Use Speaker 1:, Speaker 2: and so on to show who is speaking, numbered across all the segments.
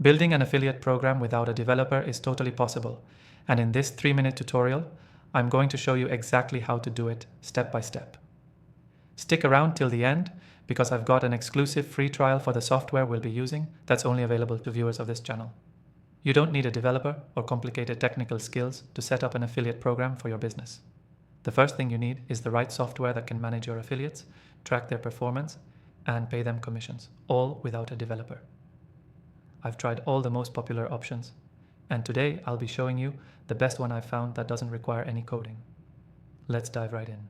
Speaker 1: Building an affiliate program without a developer is totally possible, and in this 3-minute tutorial, I'm going to show you exactly how to do it step by step. Stick around till the end because I've got an exclusive free trial for the software we'll be using that's only available to viewers of this channel. You don't need a developer or complicated technical skills to set up an affiliate program for your business. The first thing you need is the right software that can manage your affiliates, track their performance, and pay them commissions, all without a developer. I've tried all the most popular options, and today I'll be showing you the best one I've found that doesn't require any coding. Let's dive right in.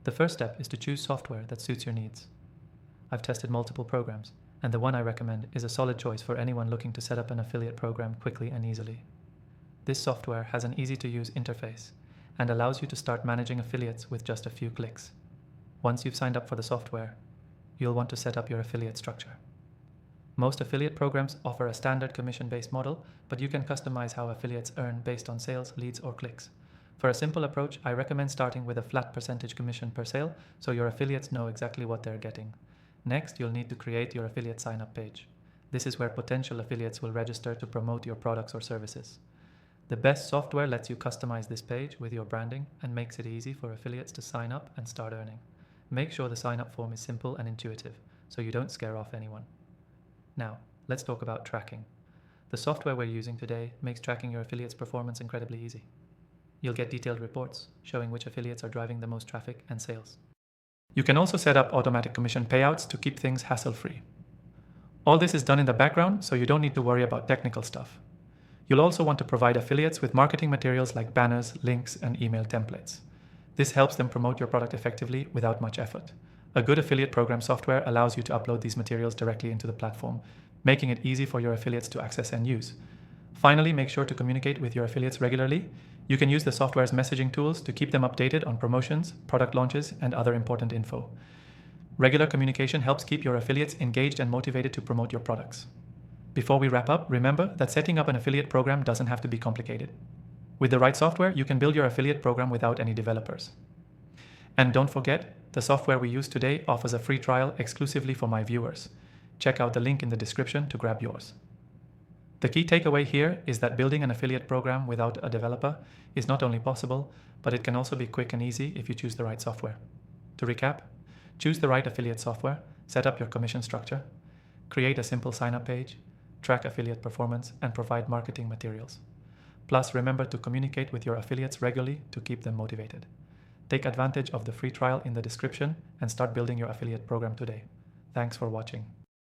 Speaker 1: The first step is to choose software that suits your needs. I've tested multiple programs, and the one I recommend is a solid choice for anyone looking to set up an affiliate program quickly and easily. This software has an easy-to-use interface and allows you to start managing affiliates with just a few clicks. Once you've signed up for the software, you'll want to set up your affiliate structure. Most affiliate programs offer a standard commission-based model, but you can customize how affiliates earn based on sales, leads, or clicks. For a simple approach, I recommend starting with a flat percentage commission per sale so your affiliates know exactly what they're getting. Next, you'll need to create your affiliate sign-up page. This is where potential affiliates will register to promote your products or services. The best software lets you customize this page with your branding and makes it easy for affiliates to sign up and start earning. Make sure the sign-up form is simple and intuitive so you don't scare off anyone. Now, let's talk about tracking. The software we're using today makes tracking your affiliates' performance incredibly easy. You'll get detailed reports showing which affiliates are driving the most traffic and sales. You can also set up automatic commission payouts to keep things hassle-free. All this is done in the background, so you don't need to worry about technical stuff. You'll also want to provide affiliates with marketing materials like banners, links, and email templates. This helps them promote your product effectively without much effort. A good affiliate program software allows you to upload these materials directly into the platform, making it easy for your affiliates to access and use. Finally, make sure to communicate with your affiliates regularly. You can use the software's messaging tools to keep them updated on promotions, product launches, and other important info. Regular communication helps keep your affiliates engaged and motivated to promote your products. Before we wrap up, remember that setting up an affiliate program doesn't have to be complicated. With the right software, you can build your affiliate program without any developers. And don't forget, the software we use today offers a free trial exclusively for my viewers. Check out the link in the description to grab yours. The key takeaway here is that building an affiliate program without a developer is not only possible, but it can also be quick and easy if you choose the right software. To recap, choose the right affiliate software, set up your commission structure, create a simple sign-up page, track affiliate performance, and provide marketing materials. Plus, remember to communicate with your affiliates regularly to keep them motivated. Take advantage of the free trial in the description and start building your affiliate program today. Thanks for watching.